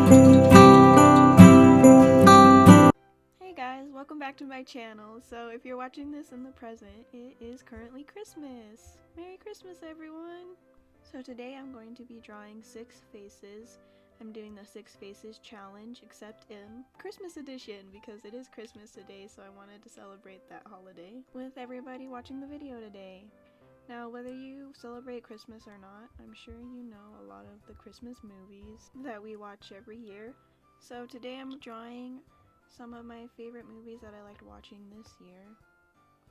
Hey guys, welcome back to my channel. So if you're watching this in the present, it is currently Christmas. Merry Christmas everyone! So today I'm going to be drawing 6 faces. I'm doing the 6 faces challenge, except in Christmas edition because it is Christmas today, so I wanted to celebrate that holiday with everybody watching the video today. Now, whether you celebrate Christmas or not, I'm sure you know a lot of the Christmas movies that we watch every year. So today I'm drawing some of my favorite movies that I liked watching this year.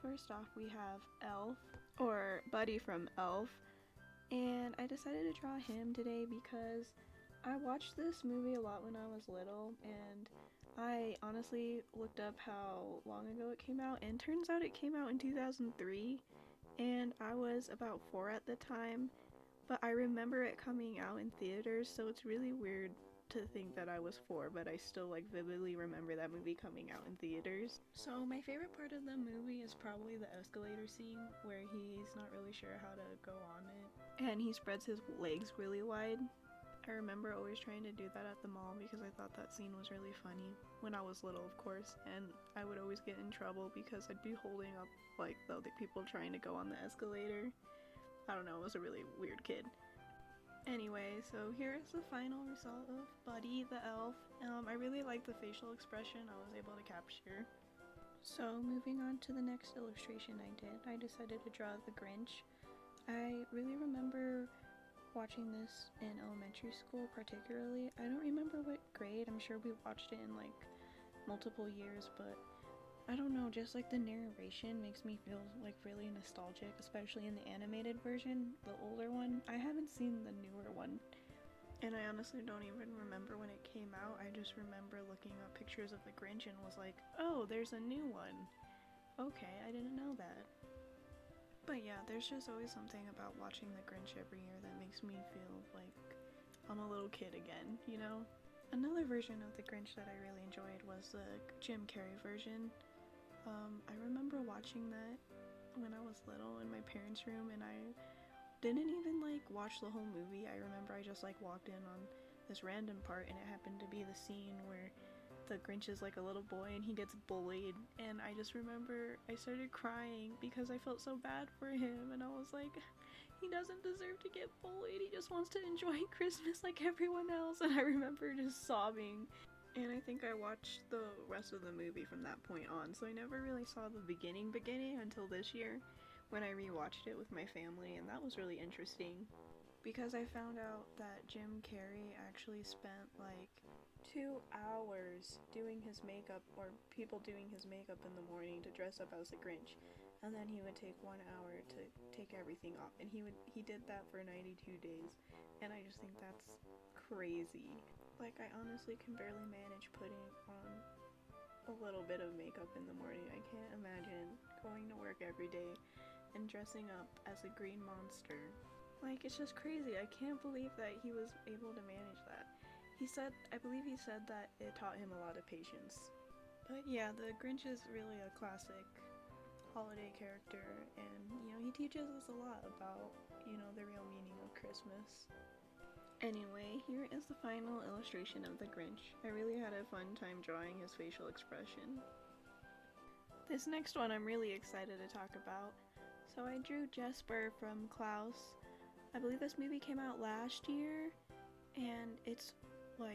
First off, we have Elf, or Buddy from Elf, and I decided to draw him today because I watched this movie a lot when I was little, and I honestly looked up how long ago it came out, and turns out it came out in 2003, and I was about 4 at the time, but I remember it coming out in theaters, so it's really weird to think that I was 4, but I still vividly remember that movie coming out in theaters. So my favorite part of the movie is probably the escalator scene where he's not really sure how to go on it and he spreads his legs really wide. I remember always trying to do that at the mall because I thought that scene was really funny when I was little, of course, and I would always get in trouble because I'd be holding up the other people trying to go on the escalator. I don't know, I was a really weird kid. Anyway, so here's the final result of Buddy the Elf. I really like the facial expression I was able to capture. So moving on to the next illustration I decided to draw the Grinch. I really remember watching this in elementary school particularly. I don't remember what grade, I'm sure we watched it in multiple years, but I don't know, just the narration makes me feel really nostalgic, especially in the animated version, the older one. I haven't seen the newer one, and I honestly don't even remember when it came out. I just remember looking up pictures of the Grinch and was like, oh, there's a new one. Okay, I didn't know that. But yeah, there's just always something about watching the Grinch every year that makes me feel like I'm a little kid again, you know? Another version of the Grinch that I really enjoyed was the Jim Carrey version. I remember watching that when I was little in my parents' room, and I didn't even watch the whole movie. I remember I just walked in on this random part, and it happened to be the scene where the Grinch is a little boy and he gets bullied, and I just remember I started crying because I felt so bad for him, and I was like, he doesn't deserve to get bullied, he just wants to enjoy Christmas like everyone else. And I remember just sobbing. And I think I watched the rest of the movie from that point on, so I never really saw the beginning until this year when I rewatched it with my family, and that was really interesting because I found out that Jim Carrey actually spent 2 hours doing his makeup, or people doing his makeup in the morning to dress up as the Grinch, and then he would take 1 hour to take everything off, and he did that for 92 days, and I just think that's crazy. I honestly can barely manage putting on a little bit of makeup in the morning. I can't imagine going to work every day and dressing up as a green monster. It's just crazy. I can't believe that he was able to manage that. I believe he said that it taught him a lot of patience. But yeah, the Grinch is really a classic holiday character, and he teaches us a lot about the real meaning of Christmas. Anyway, here is the final illustration of the Grinch. I really had a fun time drawing his facial expression. This next one I'm really excited to talk about. So I drew Jasper from Klaus. I believe this movie came out last year, and it's a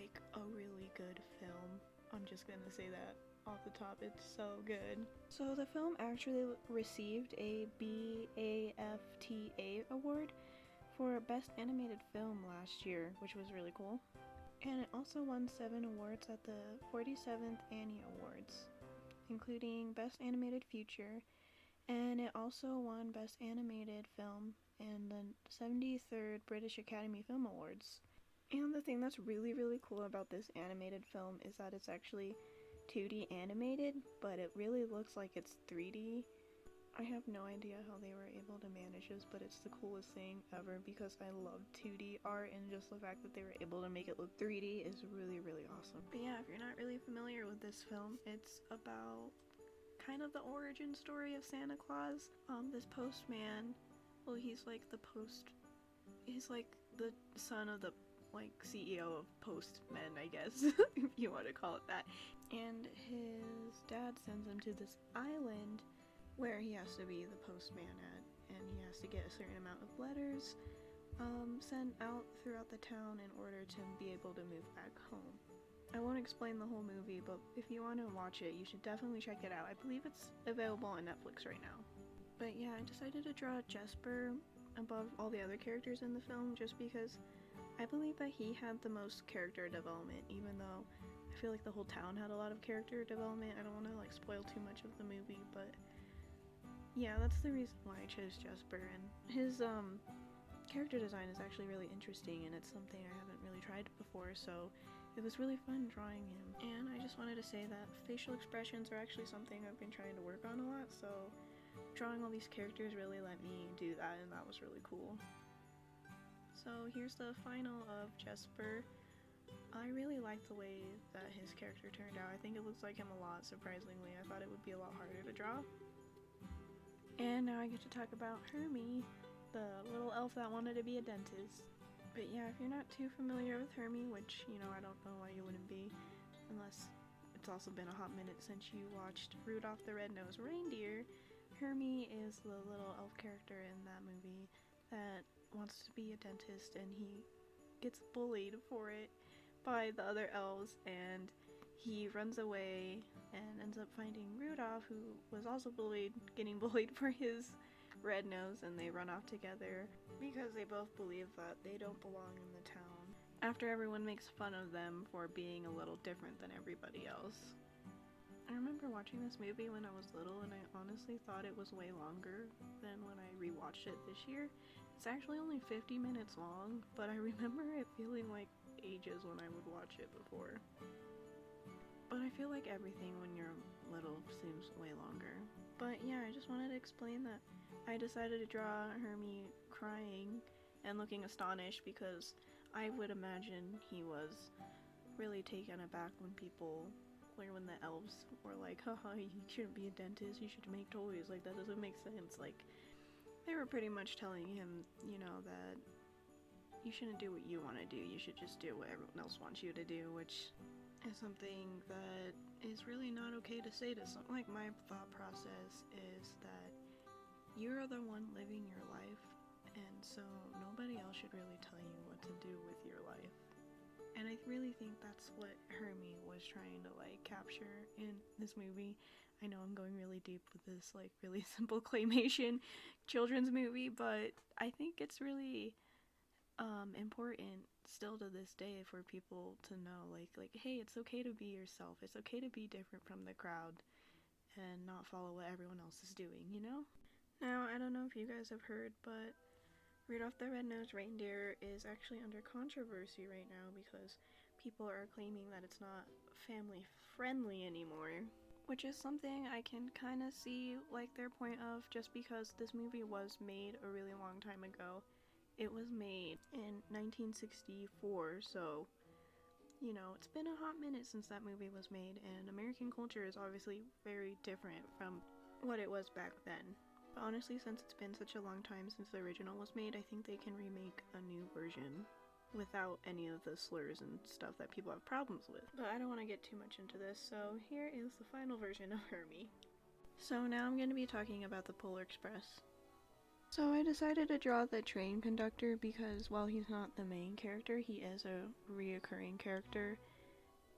really good film. I'm just gonna say that off the top, it's so good. So the film actually received a BAFTA award for Best Animated Film last year, which was really cool. And it also won 7 awards at the 47th Annie Awards, including Best Animated Feature, and it also won Best Animated Film in the 73rd British Academy Film Awards. And the thing that's really, really cool about this animated film is that it's actually 2D animated, but it really looks like it's 3D. I have no idea how they were able to manage this, but it's the coolest thing ever because I love 2D art, and just the fact that they were able to make it look 3D is really, really awesome. But yeah, if you're not really familiar with this film, it's about kind of the origin story of Santa Claus. This postman, well, he's the son of the like CEO of postmen, I guess, if you want to call it that. And his dad sends him to this island where he has to be the postman at, and he has to get a certain amount of letters sent out throughout the town in order to be able to move back home. I won't explain the whole movie, but if you want to watch it, you should definitely check it out. I believe it's available on Netflix right now. But yeah, I decided to draw Jasper above all the other characters in the film just because I believe that he had the most character development, even though I feel like the whole town had a lot of character development. I don't want to like spoil too much of the movie, but yeah, that's the reason why I chose Jasper. And his character design is actually really interesting, and it's something I haven't really tried before, so it was really fun drawing him. And I just wanted to say that facial expressions are actually something I've been trying to work on a lot, so drawing all these characters really let me do that, and that was really cool. So here's the final of Jasper. I really like the way that his character turned out. I think it looks like him a lot, surprisingly. I thought it would be a lot harder to draw. And now I get to talk about Hermie, the little elf that wanted to be a dentist. But yeah, if you're not too familiar with Hermie, which, you know, I don't know why you wouldn't be, unless it's also been a hot minute since you watched Rudolph the Red-Nosed Reindeer, Hermie is the little elf character in that movie that wants to be a dentist, and he gets bullied for it by the other elves, and he runs away and ends up finding Rudolph, who was also getting bullied for his red nose, and they run off together because they both believe that they don't belong in the town after everyone makes fun of them for being a little different than everybody else. I remember watching this movie when I was little, and I honestly thought it was way longer than when I rewatched it this year. It's actually only 50 minutes long, but I remember it feeling like ages when I would watch it before. But I feel like everything when you're little seems way longer. But yeah, I just wanted to explain that I decided to draw Hermie crying and looking astonished because I would imagine he was really taken aback when the elves were like, haha, you shouldn't be a dentist, you should make toys, like that doesn't make sense. Like, they were pretty much telling him, you know, that you shouldn't do what you want to do, you should just do what everyone else wants you to do, which is something that is really not okay to say to someone. Like, my thought process is that you're the one living your life, and so nobody else should really tell you what to do with your life. And I really think that's what Hermie was trying to like capture in this movie. I know I'm going really deep with this like really simple claymation children's movie, but I think it's really important still to this day for people to know like hey, it's okay to be yourself, it's okay to be different from the crowd and not follow what everyone else is doing, you know? Now, I don't know if you guys have heard, but Rudolph the Red-Nosed Reindeer is actually under controversy right now because people are claiming that it's not family friendly anymore, which is something I can kind of see like their point of, just because this movie was made a really long time ago. It was made in 1964, so, you know, it's been a hot minute since that movie was made, and American culture is obviously very different from what it was back then. But honestly, since it's been such a long time since the original was made, I think they can remake a new version without any of the slurs and stuff that people have problems with. But I don't want to get too much into this, so here is the final version of Hermie. So now I'm going to be talking about the Polar Express. So I decided to draw the train conductor because while he's not the main character, he is a reoccurring character.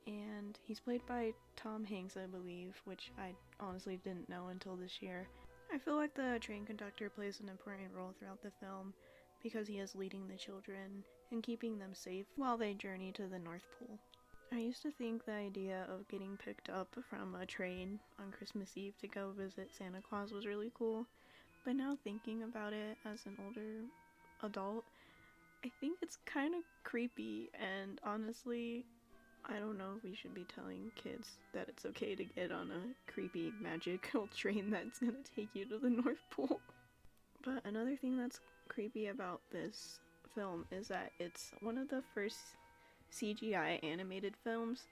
And he's played by Tom Hanks, I believe, which I honestly didn't know until this year. I feel like the train conductor plays an important role throughout the film because he is leading the children and keeping them safe while they journey to the North Pole. I used to think the idea of getting picked up from a train on Christmas Eve to go visit Santa Claus was really cool, but now thinking about it as an older adult, I think it's kind of creepy, and honestly, I don't know if we should be telling kids that it's okay to get on a creepy magical train that's gonna take you to the North Pole. But another thing that's creepy about this film is that it's one of the first CGI animated films,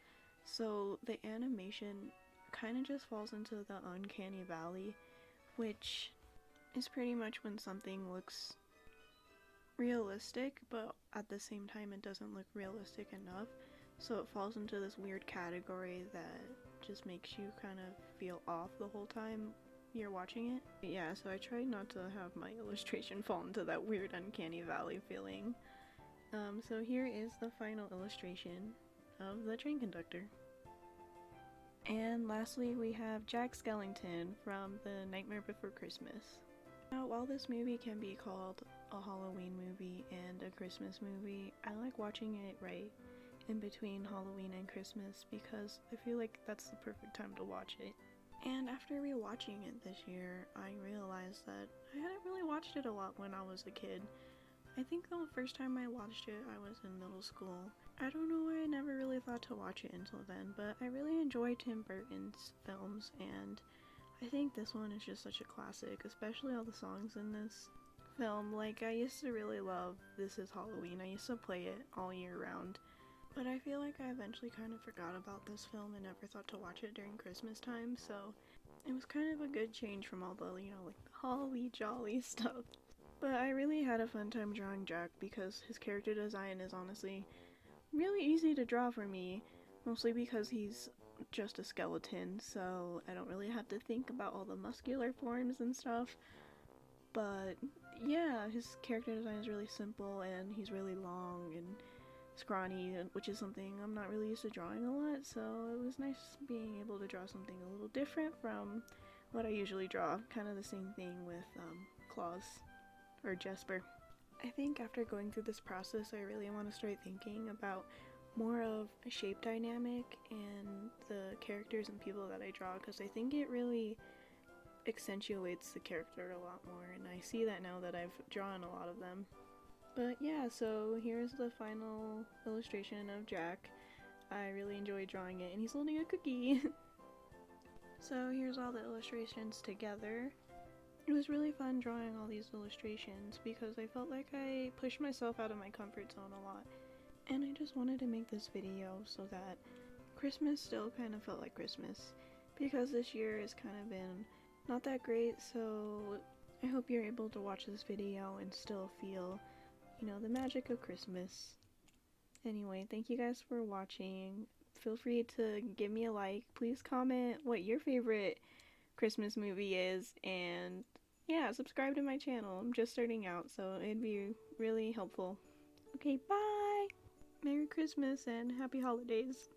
so the animation kind of just falls into the uncanny valley, which is pretty much when something looks realistic, but at the same time it doesn't look realistic enough, so it falls into this weird category that just makes you kind of feel off the whole time you're watching it. Yeah, so I tried not to have my illustration fall into that weird uncanny valley feeling. So here is the final illustration of the train conductor. And lastly, we have Jack Skellington from The Nightmare Before Christmas. Now, while this movie can be called a Halloween movie and a Christmas movie, I like watching it right in between Halloween and Christmas because I feel like that's the perfect time to watch it. And after rewatching it this year, I realized that I hadn't really watched it a lot when I was a kid. I think the first time I watched it, I was in middle school. I don't know why I never really thought to watch it until then, but I really enjoy Tim Burton's films, and I think this one is just such a classic, especially all the songs in this film. Like, I used to really love This Is Halloween. I used to play it all year round, but I feel like I eventually kind of forgot about this film and never thought to watch it during Christmas time, so it was kind of a good change from all the, like the holly jolly stuff. But I really had a fun time drawing Jack because his character design is honestly really easy to draw for me, mostly because he's just a skeleton, so I don't really have to think about all the muscular forms and stuff. But yeah, his character design is really simple, and he's really long and scrawny, which is something I'm not really used to drawing a lot, so it was nice being able to draw something a little different from what I usually draw. Kind of the same thing with Claus or Jasper. I think after going through this process, I really want to start thinking about more of a shape dynamic and the characters and people that I draw, because I think it really accentuates the character a lot more, and I see that now that I've drawn a lot of them. But yeah, so here's the final illustration of Jack. I really enjoyed drawing it, and he's holding a cookie. So here's all the illustrations together. It was really fun drawing all these illustrations because I felt like I pushed myself out of my comfort zone a lot. And I just wanted to make this video so that Christmas still kind of felt like Christmas, because this year has kind of been not that great, so I hope you're able to watch this video and still feel, the magic of Christmas. Anyway, thank you guys for watching. Feel free to give me a like. Please comment what your favorite Christmas movie is, and yeah, subscribe to my channel. I'm just starting out, so it'd be really helpful. Okay, bye! Merry Christmas and Happy Holidays!